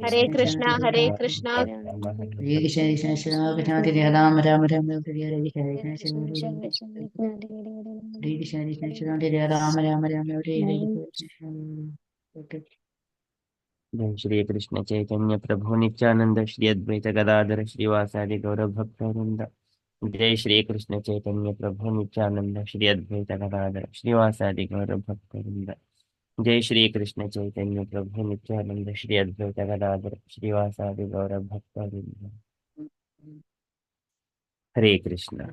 Hare Krishna, Hare Krishna. जय श्री कृष्ण चैतन्य प्रभु नित्यानंद श्री अद्वैत गदाधर श्रीवासादि गौर भक्तवृंद। जय श्री कृष्ण चैतन्य प्रभु नित्यानंद श्री अद्वैत गदाधर श्रीवासादि गौर भक्तवृंद। जय श्री कृष्ण चैतन्य प्रभु नित्यानंद श्री अद्वैत गदाधर श्रीवासादि गौर भक्तवृंद। हरे Krishna.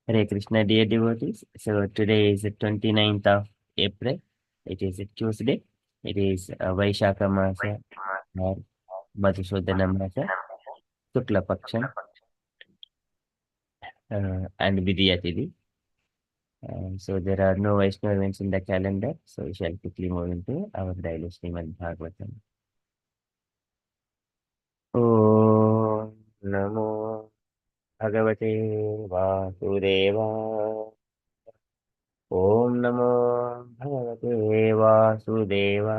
Hare Krishna, dear devotees. So today is the 29th of April. It is a Tuesday. It is Vaishaka Masa or Madhusudana Masa, Shukla Paksha, and Vidya Tithi. So there are no Vaishnava events in the calendar. So we shall quickly move into our daily Srimad Bhagavatam. Om Namo Bhagavate Vasudeva. Om Namo Bhagavate Vasudeva.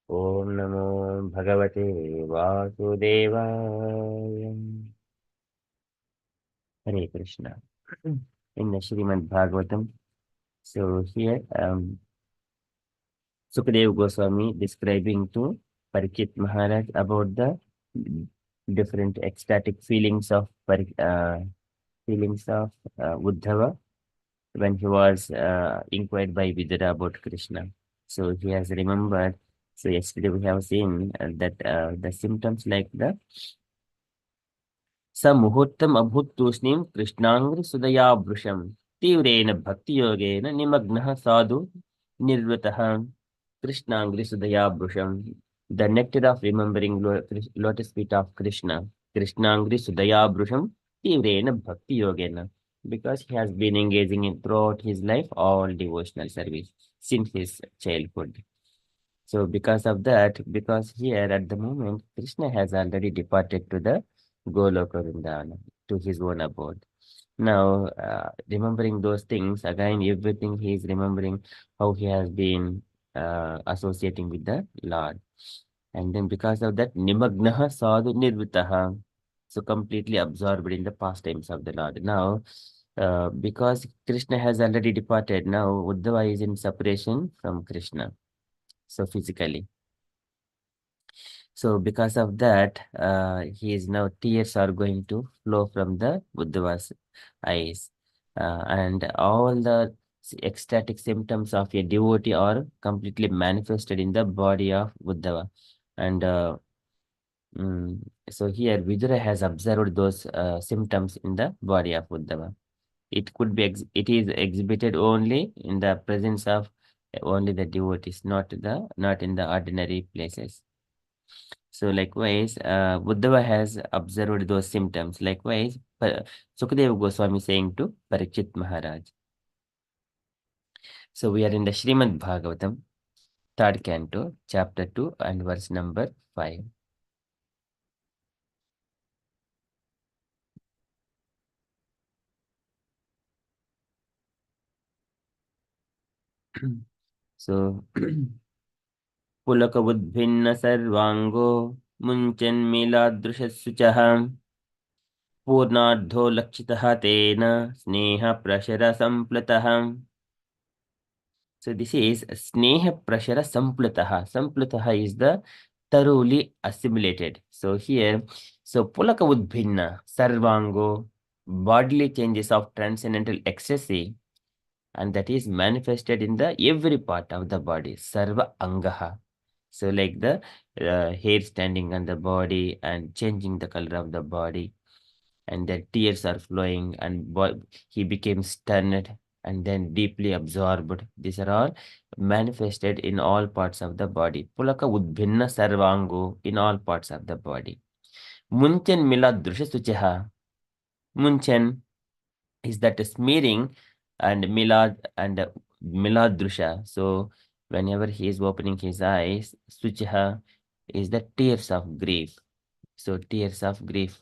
Om Namo Bhagavate Vasudevaya. Hare Krishna. In the Srimad Bhagavatam, so here Sukadeva Goswami describing to Parikshit Maharaj about the different ecstatic feelings of Uddhava when he was inquired by Vidura about Krishna. So he has remembered. So yesterday we have seen that the symptoms like the स मुहूर्तम अभूत तूष्णीम कृष्णांग्र सुदया वृषम तीव्रेण भक्ति योगेन निमग्नः साधु निर्वृतः कृष्णांग्र सुदया वृषम. The nectar of remembering lotus feet of Krishna, Krishnangri Sudaya Brusham, Tivrena Bhakti Yogena, because he has been engaging in throughout his life all devotional service since his childhood. So because of that, because here at the moment, Krishna has already departed to the Goloka Vrindavana, to his own abode. Now, remembering those things, again, everything he is remembering how he has been associating with the Lord. And then because of that, Nimagnaha Sadhu Nirvitaha, so completely absorbed in the pastimes of the Lord. Now, because Krishna has already departed, now Uddhava is in separation from Krishna, so physically. So because of that, now tears are going to flow from the Uddhava's eyes. And all the ecstatic symptoms of a devotee are completely manifested in the body of Uddhava. And so here Vidura has observed those symptoms in the body of Uddhava. It could be it is exhibited only in the presence of only the devotees, not in the ordinary places. So likewise, Uddhava has observed those symptoms. Likewise, Sukadeva Goswami saying to Parikshit Maharaj. So we are in the Srimad Bhagavatam, 3rd canto, chapter 2 and verse number 5. So, Pulakabuddhinna sarvango munchenmiladrushasuchaham purnardho lakshitah tena sneha prashara samplataham. So this is Sneha Prashara Samplataha. Samplataha is the thoroughly assimilated. So here, so Pulaka Udbhinna, Sarvango, bodily changes of transcendental ecstasy, and that is manifested in the every part of the body, Sarva Angaha. So like the hair standing on the body and changing the color of the body, and the tears are flowing, and he became stunned and then deeply absorbed. These are all manifested in all parts of the body. Pulaka Udbhinna Sarvango, in all parts of the body. Munchen Milad Drusha Suchaha. Munchen is that smearing, and Milad Drusha. So whenever he is opening his eyes, Suchaha is the tears of grief. So tears of grief,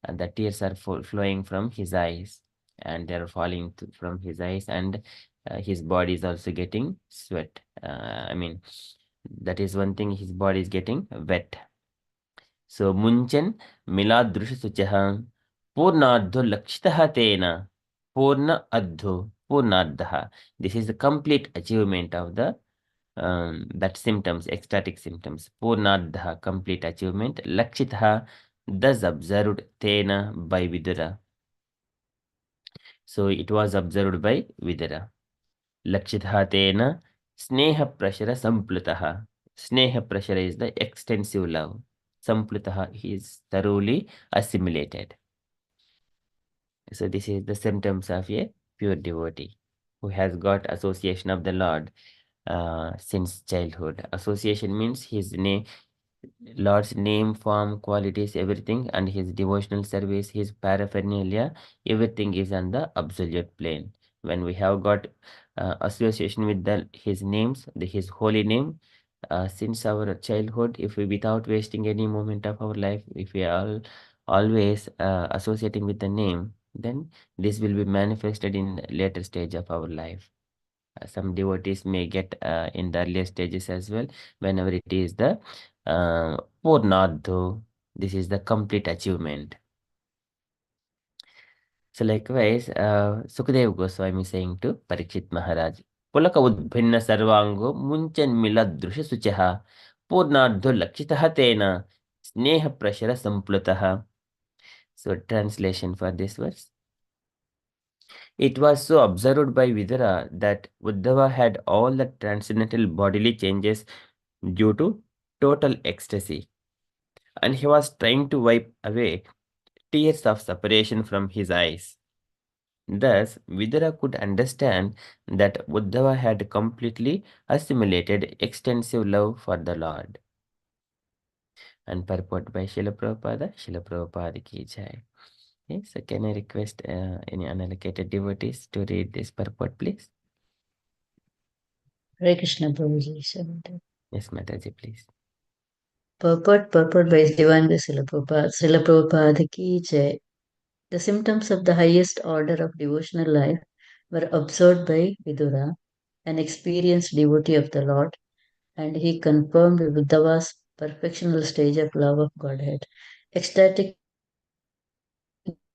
and the tears are flowing from his eyes, and they're falling from his eyes, and his body is also getting sweat. That is one thing, his body is getting wet. So Munchan Miladrusha Suchaha Purnadho Lakshitaha Tena Purna Adho Purnadha. This is the complete achievement of the that symptoms, ecstatic symptoms. Purnadha, complete achievement. Lakshitaha, thus observed Tena by Vidura. So it was observed by Vidura. Lakshitaha Tena Sneha Prashara Samplutaha. Sneha Prashara is the extensive love. Samplutaha is thoroughly assimilated. So this is the symptoms of a pure devotee who has got association of the Lord since childhood. Association means his name, Lord's name, form, qualities, everything, and his devotional service, his paraphernalia, everything is on the absolute plane. When we have got association with his names, his holy name, since our childhood, if we, without wasting any moment of our life, if we are always associating with the name, then this will be manifested in later stage of our life. Some devotees may get in the earlier stages as well, whenever it is the Purnadho. This is the complete achievement. So likewise, Sukadev Goswami saying to Parikshit Maharaj, Pulaka udbhinna sarvango munchan miladrusha suchaha Purnadho lakshitaha tena sneha prashara samplutaha. So translation for this verse. It was so observed by Vidura that Uddhava had all the transcendental bodily changes due to total ecstasy, and he was trying to wipe away tears of separation from his eyes. Thus, Vidura could understand that Uddhava had completely assimilated extensive love for the Lord. And purport by Srila Prabhupada ki jai. Okay, so can I request any unallocated devotees to read this purport, please? Hare Krishna Prabhuji. Shabbat. Yes, Mataji, please. Purport by Divine Srila Prabhupada. Srila Prabhupada ki jai. The symptoms of the highest order of devotional life were observed by Vidura, an experienced devotee of the Lord, and he confirmed Uddhava's perfectional stage of love of Godhead. Ecstatic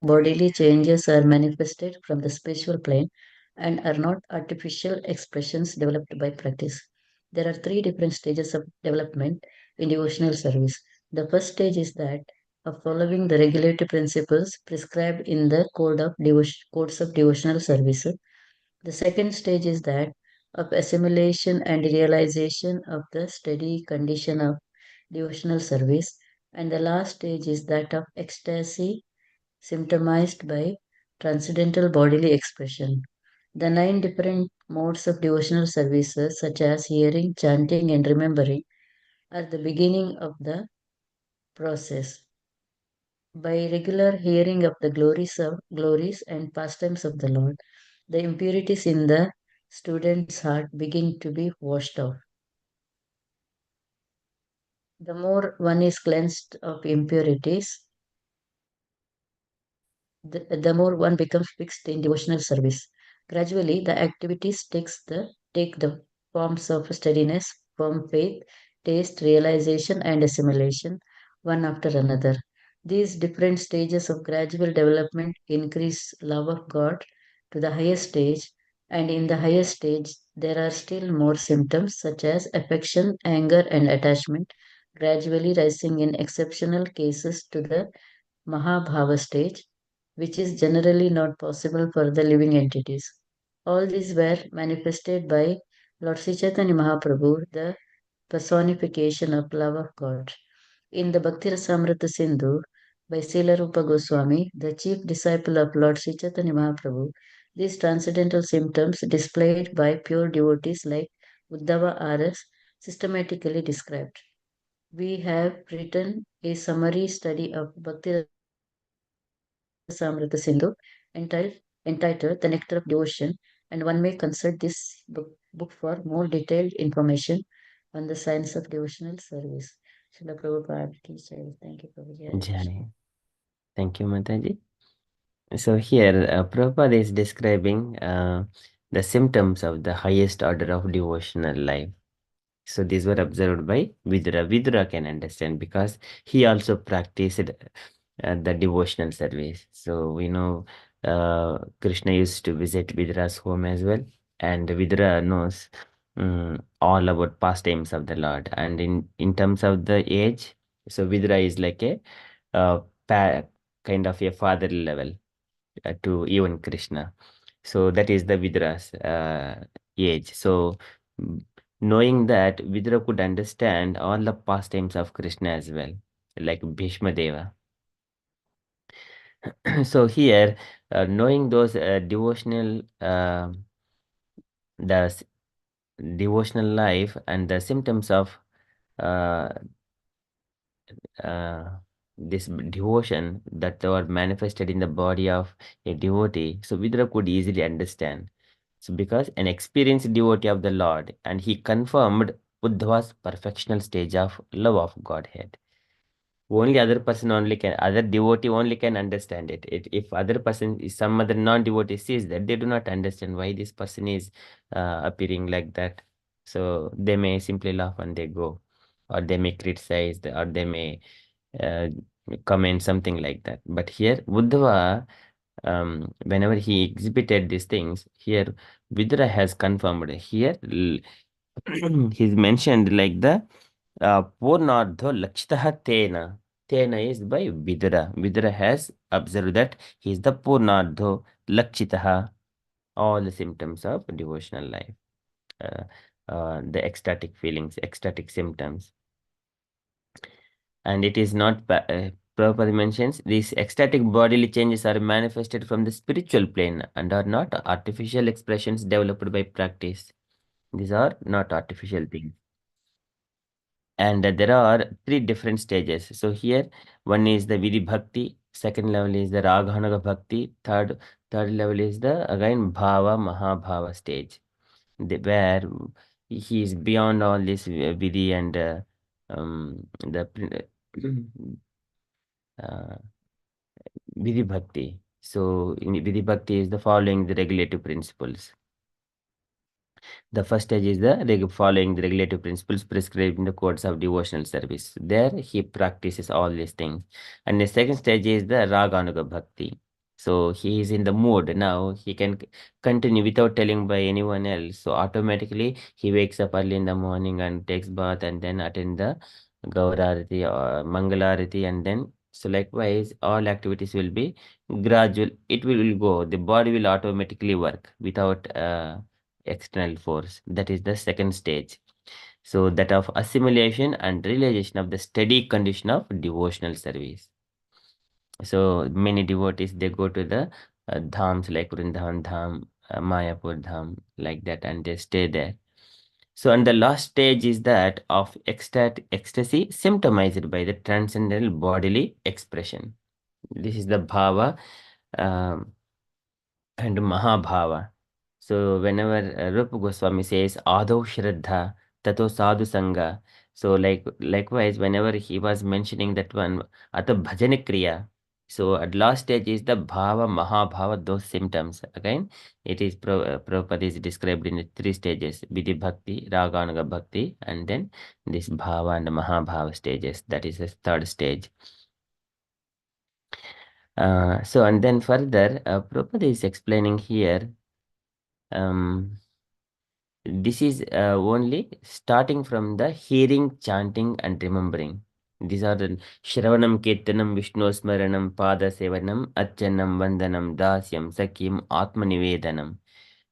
bodily changes are manifested from the spiritual plane and are not artificial expressions developed by practice. There are three different stages of development in devotional service. The first stage is that of following the regulatory principles prescribed in the codes of devotional service. The second stage is that of assimilation and realization of the steady condition of devotional service. And the last stage is that of ecstasy symptomized by transcendental bodily expression. The 9 different modes of devotional services, such as hearing, chanting, and remembering, are the beginning of the process. By regular hearing of the glories and pastimes of the Lord, the impurities in the student's heart begin to be washed off. The more one is cleansed of impurities, the more one becomes fixed in devotional service. Gradually, the activities take the forms of steadiness, firm faith, taste, realization, and assimilation, one after another. These different stages of gradual development increase love of God to the highest stage, and in the highest stage, there are still more symptoms such as affection, anger, and attachment, gradually rising in exceptional cases to the Mahabhava stage, which is generally not possible for the living entities. All these were manifested by Lord Sri Chaitanya Mahaprabhu, the personification of love of God. In the Bhakti Rasamrita Sindhu by Srila Rupa Goswami, the chief disciple of Lord Sri Chaitanya Mahaprabhu, these transcendental symptoms displayed by pure devotees like Uddhava are systematically described. We have written a summary study of Bhakti Rasamrita Sindhu entitled, entitled The Nectar of Devotion, and one may consult this book for more detailed information on the science of devotional service. Srila Prabhupada ki jai. Thank you, Prabhuji. Hare Krishna. Jai. Thank you, Mataji. So here, Prabhupada is describing the symptoms of the highest order of devotional life. So these were observed by Vidura. Vidura can understand because he also practiced the devotional service. So we know Krishna used to visit Vidura's home as well, and Vidura knows all about pastimes of the Lord. And in terms of the age, so Vidura is like a uh, pa- kind of a father level to even Krishna. So that is the Vidura's age. So mm, knowing that, Vidura could understand all the pastimes of Krishna as well, like Bhishma Deva. So here, knowing those the s- devotional life and the symptoms of uh, uh, this devotion that were manifested in the body of a devotee, so Vidura could easily understand. So, because an experienced devotee of the Lord, and he confirmed Uddhava's perfectional stage of love of Godhead. Only other devotee only can understand it. If other person is some other non-devotee sees that, they do not understand why this person is appearing like that. So they may simply laugh and they go, or they may criticize, or they may uh, comment something like that. But here, Uddhava, whenever he exhibited these things, here Vidura has confirmed. Here, he's mentioned like the Purnardho Lakshitaha Tena. Tena is by Vidura. Vidura has observed that he is the Purnardho Lakshitaha, all the symptoms of devotional life, uh, the ecstatic feelings, ecstatic symptoms. And it is not Prabhupada mentions these ecstatic bodily changes are manifested from the spiritual plane and are not artificial expressions developed by practice. These are not artificial things. And there are three different stages. So here, one is the Vidhi Bhakti, second level is the Raghanaga Bhakti, third level is the again Bhava Mahabhava stage, where he is beyond all this Vidhi and the uh, Vidhi Bhakti. So in Vidhi Bhakti is the following the regulative principles. The first stage is the following the regulative principles prescribed in the codes of devotional service. There he practices all these things. And the second stage is the Raganuga Bhakti. So he is in the mood now. He can continue without telling by anyone else. So automatically he wakes up early in the morning and takes bath and then attend the Gaurarati or Mangalarati, and then so likewise all activities will be gradual. It will go. The body will automatically work without external force. That is the second stage. So that of assimilation and realization of the steady condition of devotional service. So many devotees, they go to the dhams like Vrindavan Dham, Mayapur Dham, like that, and they stay there. So and the last stage is that of ecstasy symptomized by the transcendental bodily expression. This is the bhava. Um, and Mahabhava. So whenever Rupa Goswami says Ado Shraddha, Tato Sadhu Sangha. So likewise, whenever he was mentioning that one, Ato Bhajana Kriya. So at last stage is the Bhava, Mahabhava, those symptoms. Again, it is Prabhupada is described in the three stages: Vidhi Bhakti, Raganuga Bhakti, and then this Bhava and Mahabhava stages. That is the third stage. So and then further, Prabhupada is explaining here. Um, This is only starting from the hearing, chanting, and remembering. These are the Shravanam, Kirtanam, Vishnu Smaranam, Pada Sevanam, Archanam, Vandanam, Dasyam, Sakyam, Atma Nivedanam.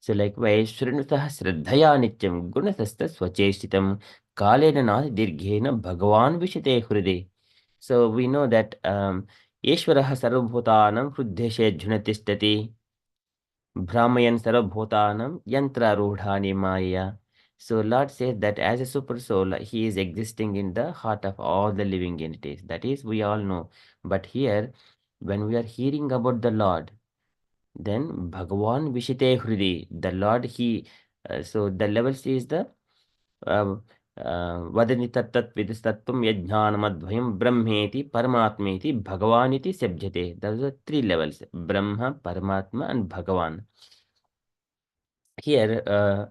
So likewise, Shrinutah Shraddhaya Nityam, Gunasasta Swacheshtitam, Kalena Nath Dirghena, Bhagavan Vishite Hride. So we know that Eshwaraha Sarvabhutanam Hruddheshe Jhunatistati. Brahmayan Sarvabhutanam Yantrarudhani Maya. So Lord says that as a super soul, he is existing in the heart of all the living entities. That is, we all know. But here, when we are hearing about the Lord, then Bhagavan Vishite Hridi, the Lord, so the level C is the Vadani Tattat Vidistattum Yajnanamadvayam Brahmeti Paramatmeti Bhagavaniti Sabjate. Those are three levels: Brahma, Paramatma, and Bhagavan. here,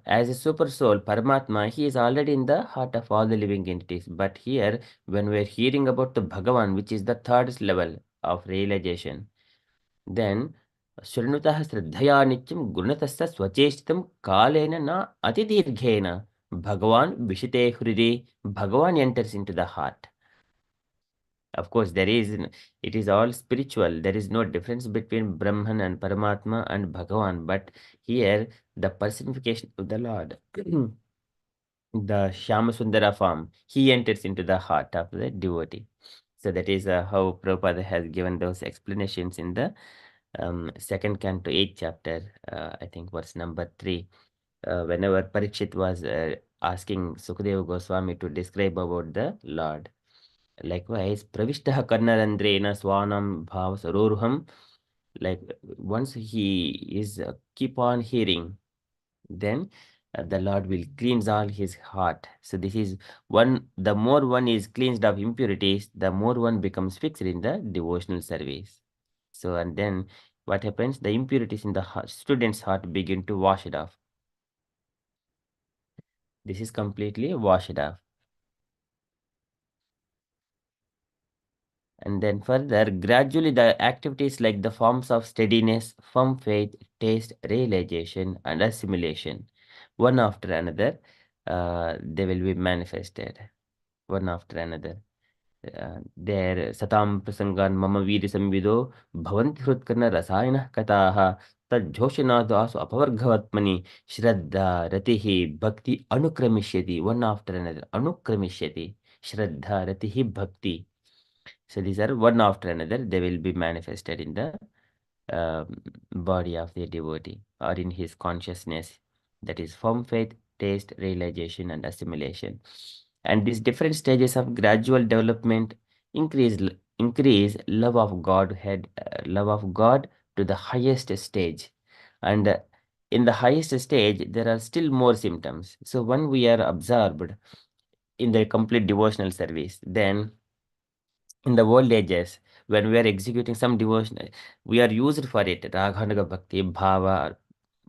as a super soul, Paramatma, he is already in the heart of all the living entities. But here, when we are hearing about the Bhagavan, which is the third level of realization, then शृणुतः श्रद्धया नित्यं गुणतस्य स्वचेष्टितं कालेन न अतिदीर्घेन Bhagavan vishite hridi. Bhagavan enters into the heart. Of course, it is all spiritual. There is no difference between Brahman and Paramatma and Bhagavan. But here, the personification of the Lord, the Shyamasundara form, he enters into the heart of the devotee. So that is how Prabhupada has given those explanations in the second canto, 8th chapter, I think verse number 3. Whenever Parikshit was asking Sukadeva Goswami to describe about the Lord. Likewise, Pravishtah Karnarandrena Swanam Bhav Saroruham, like once he is keep on hearing, then the Lord will cleanse all his heart. So this is one, the more one is cleansed of impurities, the more one becomes fixed in the devotional service. So, and then what happens? The impurities in the student's heart begin to wash it off. This is completely washed off. And then further, gradually the activities like the forms of steadiness, firm faith, taste, realization, and assimilation, one after another, they will be manifested, one after another. There, satam prasangan mama viri samvido bhavanti hrutkarna rasayana kataha tadjoshanadasu apavarghavatmani shraddha ratihi bhakti anukramishyati, one after another, anukramishyati, shraddha ratihi bhakti. So these are one after another, they will be manifested in the body of the devotee or in his consciousness. That is firm faith, taste, realization, and assimilation. And these different stages of gradual development increase love of Godhead, love of God to the highest stage. And in the highest stage, there are still more symptoms. So when we are absorbed in the complete devotional service, then in the old ages, when we are executing some devotion, we are used for it, Raghanaga Bhakti, Bhava,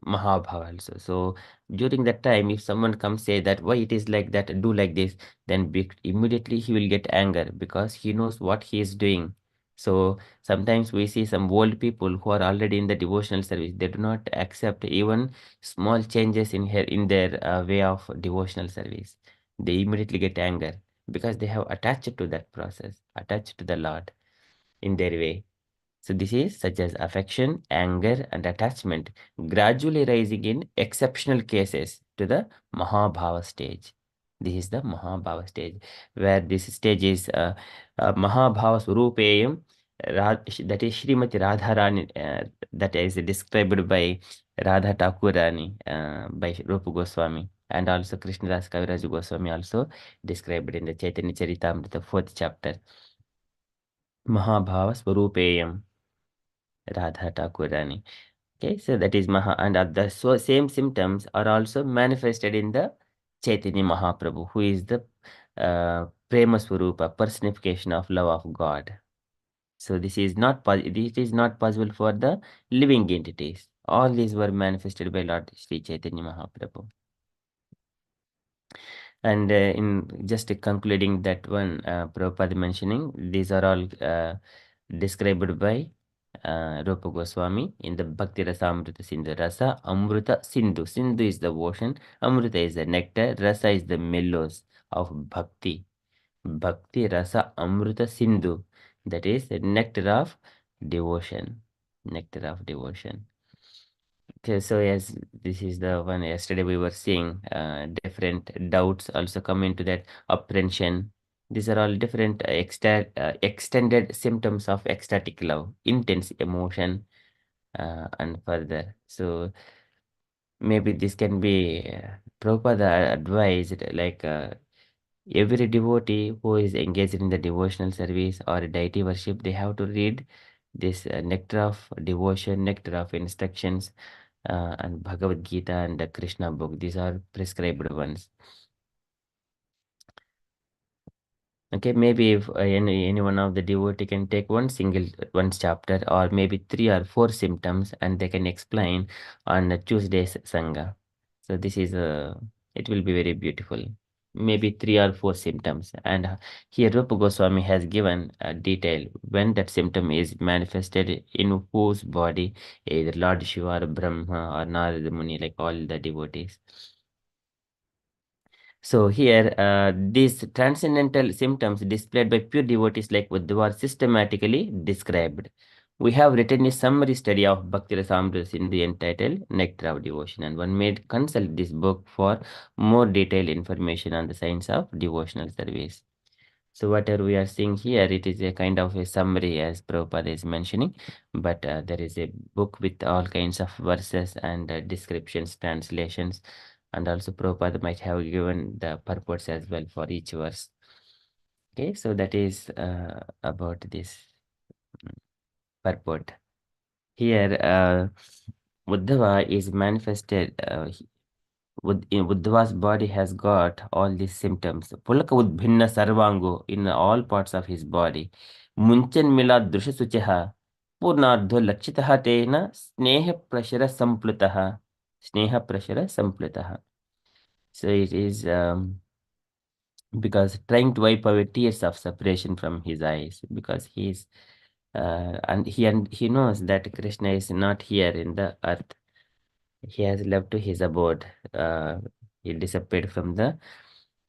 Mahabhava also. So during that time, if someone comes say that why it is like that, do like this, then immediately he will get anger because he knows what he is doing. So sometimes we see some old people who are already in the devotional service, they do not accept even small changes in their way of devotional service. They immediately get anger because they have attached to that process, attached to the Lord in their way. So this is such as affection, anger, and attachment gradually rising in exceptional cases to the Mahabhava stage. This is the Mahabhava stage, where this stage is Mahabhava Surupeyam, that is Srimati Radharani, that is described by Radha Thakurani by Rupa Goswami, and also Krishnadas Kaviraj Goswami also described in the Chaitanya Charitamrita 4th chapter. Mahabhava Swarupeyam, Radha Thakurani. Okay, so that is Maha, and the same symptoms are also manifested in the Chaitanya Mahaprabhu, who is the Prema Swarupa, personification of love of God. So this is not possible for the living entities. All these were manifested by Lord Sri Chaitanya Mahaprabhu. And in just concluding that one, Prabhupada mentioning, these are all described by Rupa Goswami in the Bhakti Rasa Amrita Sindhu. Rasa Amrita Sindhu. Sindhu is the ocean, Amrita is the nectar, Rasa is the mellows of Bhakti. Bhakti Rasa Amrita Sindhu. That is the nectar of devotion. Nectar of devotion. Okay, so yes, this is the one yesterday we were seeing different doubts also come into that apprehension. These are all different extended symptoms of ecstatic love, intense emotion, and further. So maybe this can be Prabhupada advised like every devotee who is engaged in the devotional service or deity worship, they have to read this nectar of devotion, nectar of instructions, and Bhagavad Gita and the Krishna book. These are prescribed ones. Okay, maybe if any one of the devotee can take one chapter or maybe 3 or 4 symptoms and they can explain on Tuesday's Sangha. So this is it will be very beautiful. Maybe 3 or 4 symptoms, and here Rupa Goswami has given a detail when that symptom is manifested in whose body, either Lord Shiva or Brahma or Narada Muni, like all the devotees. So here, these transcendental symptoms displayed by pure devotees like Uddhava are systematically described. We have written a summary study of Bhakti Rasamrita Sindhu entitled Nectar of Devotion, and one may consult this book for more detailed information on the science of devotional service. So whatever we are seeing here, it is a kind of a summary as Prabhupada is mentioning, but there is a book with all kinds of verses and descriptions, translations, and also Prabhupada might have given the purports as well for each verse. Okay, so that is about this purport. Here, Uddhava is manifested. Uddhava's body has got all these symptoms. Pulaka udbhinna sarvango in all parts of his body. Munchan mila drusha suchaha. Purnardho lakshitaha tena sneha prashara samplutaha. Sneha prashara samplutaha. So it is because trying to wipe away tears of separation from his eyes, because he knows that Krishna is not here in the earth. He has left to his abode. He disappeared from the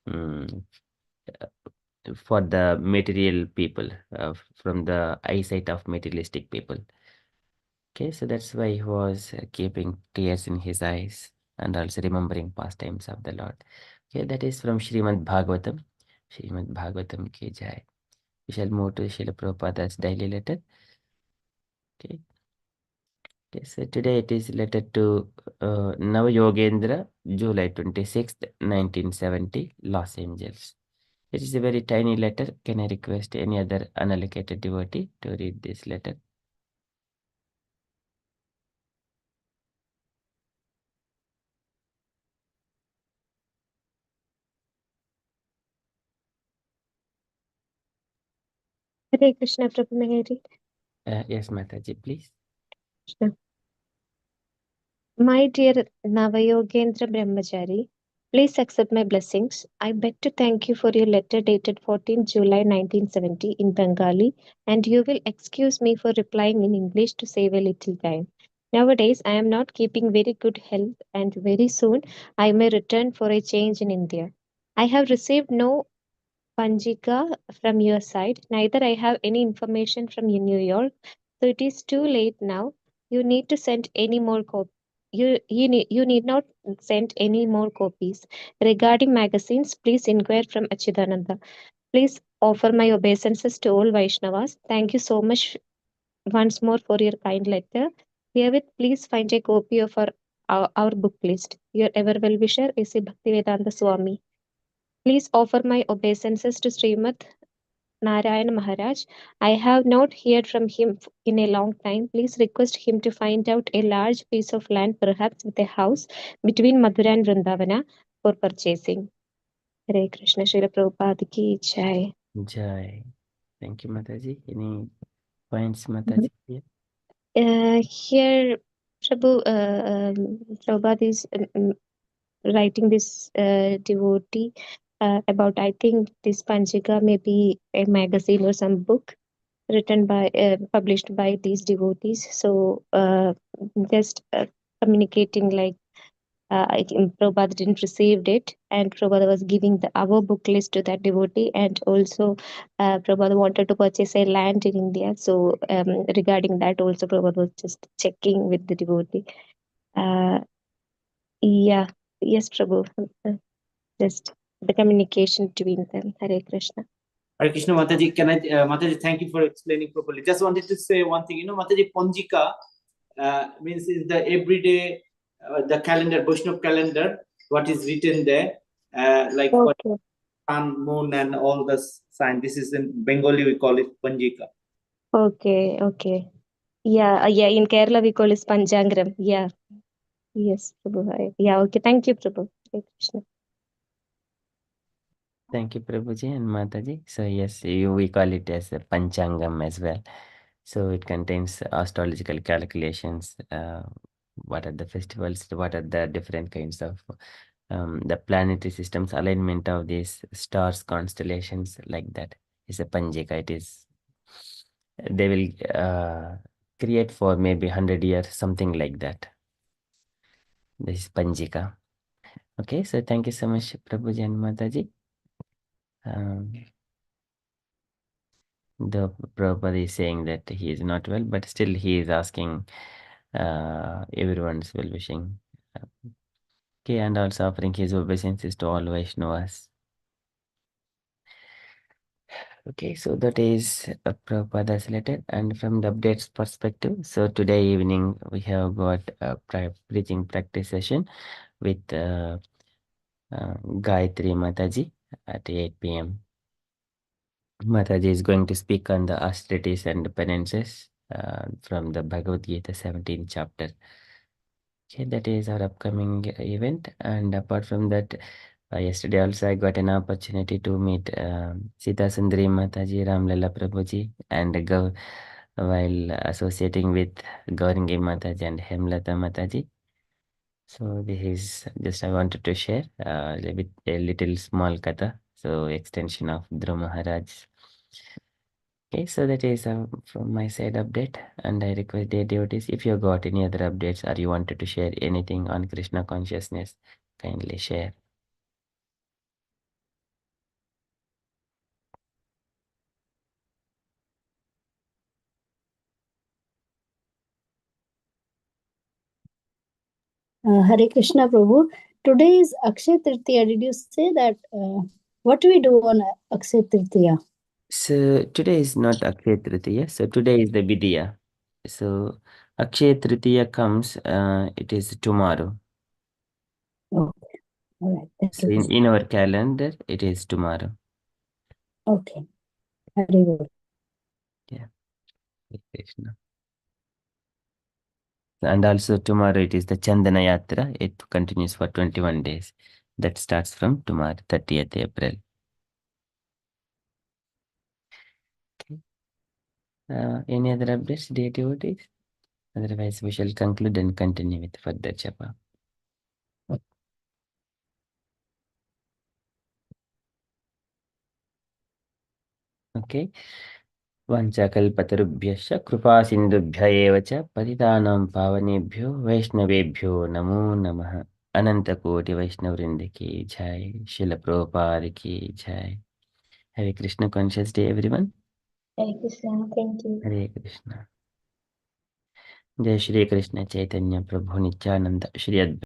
mm, for the material people, from the eyesight of materialistic people. Okay, so that's why he was keeping tears in his eyes and also remembering pastimes of the Lord. Okay, that is from Srimad Bhagavatam. Srimad Bhagavatam ki jai. We shall move to Srila Prabhupada's daily letter. Okay. Okay, so today it is letter to Navayogendra, July 26th, 1970, Los Angeles. It is a very tiny letter. Can I request any other unallocated devotee to read this letter? Hare Krishna, Prabhu, may I read? Yes, Mataji, please. Krishna. My dear Navayogendra Brahmachari, please accept my blessings. I beg to thank you for your letter dated 14 July 1970 in Bengali, and you will excuse me for replying in English to save a little time. Nowadays, I am not keeping very good health, and very soon I may return for a change in India. I have received no Panjika from your side. Neither I have any information from New York. So it is too late now. You need to send any more you need not send any more copies. Regarding magazines, please inquire from Achidananda. Please offer my obeisances to all Vaishnavas. Thank you so much once more for your kind letter. Herewith, please find a copy of our book list. Your ever well wisher is Bhaktivedanta Swami. Please offer my obeisances to Srimad Narayan Maharaj. I have not heard from him in a long time. Please request him to find out a large piece of land, perhaps with a house, between Mathura and Vrindavana for purchasing. Hare Krishna, Srila Prabhupada ki jai. Jai. Thank you, Mataji. Any points, Mhm. Mataji? Here? Here, Prabhupada is writing this devotee about, I think, this Panchika may be a magazine or some book written by published by these devotees. So just communicating like I think Prabhupada didn't receive it, and Prabhupada was giving our book list to that devotee, and also Prabhupada wanted to purchase a land in India. So regarding that, also Prabhupada was just checking with the devotee. Uh, yeah, yes, Prabhu. Just the communication between them. Hare Krishna. Hare Krishna, Mataji. Can I, Mataji, thank you for explaining properly. Just wanted to say one thing. Mataji, Panjika means is the everyday, the calendar, Vaishnav calendar, what is written there, like for Okay. sun, moon, and all the sign. This is in Bengali, we call it Panjika. Okay. Okay. Yeah. Yeah. In Kerala, we call it Panjangram. Yeah. Yes, Prabhu. Yeah. Okay. Thank you, Prabhu. Hare Krishna. Thank you, Prabhuji and Mataji. So yes, we call it as a Panchangam as well. So it contains astrological calculations what are the festivals, what are the different kinds of the planetary systems, alignment of these stars, constellations, like that is a Panjika. It is, they will create for maybe 100 years, something like that. This is Panjika. Okay, so thank you so much, Prabhuji and Mataji. The Prabhupada is saying that he is not well, but still he is asking everyone's well wishing. Okay, and also offering his obeisances to all Vaishnavas. Okay, so that is Prabhupada's letter. And from the updates perspective, so today evening we have got a preaching practice session with Gayatri Mataji at 8 p.m. Mataji is going to speak on the austerities and penances from the Bhagavad Gita 17th chapter. Okay, that is our upcoming event. And apart from that, yesterday also I got an opportunity to meet Sita Sundari Mataji, Ramlala Prabhuji, and while associating with Gaurangi Mataji and Hemlata Mataji. So this is just I wanted to share with a little small katha, so extension of Dhruv Maharaj. Okay, so that is from my side update, and I request the devotees, if you got any other updates or you wanted to share anything on Krishna consciousness, kindly share. Hare Krishna Prabhu. Today is Akshay Tritiya. Did you say that? What do we do on Akshay Tritiya? So today is not Akshay Tritiya, so today is the Vidya. So Akshay Tritiya comes, it is tomorrow. Okay. All right. Thank So you. in our calendar, it is tomorrow. Okay. Very good. Yeah. Hare Krishna. And also tomorrow it is the Chandana Yatra. It continues for 21 days. That starts from tomorrow, 30th April. Okay. Any other updates, dear devotees? Otherwise, we shall conclude and continue with further japa. Okay. वाञ्छाकल्पतरुभ्यश्च कृपासिन्धुभ्य एव च पतितानां पावनेभ्यो वैष्णवेभ्यो नमो नमः। अनंतकोटि वैष्णववृंद की जय। शिल प्रभुपाद की जय। Hare Krishna conscious day everyone. Hare Krishna. Thank you. Hare Krishna. जय श्री कृष्ण चैतन्य प्रभु नित्यानंद श्री अद्वैत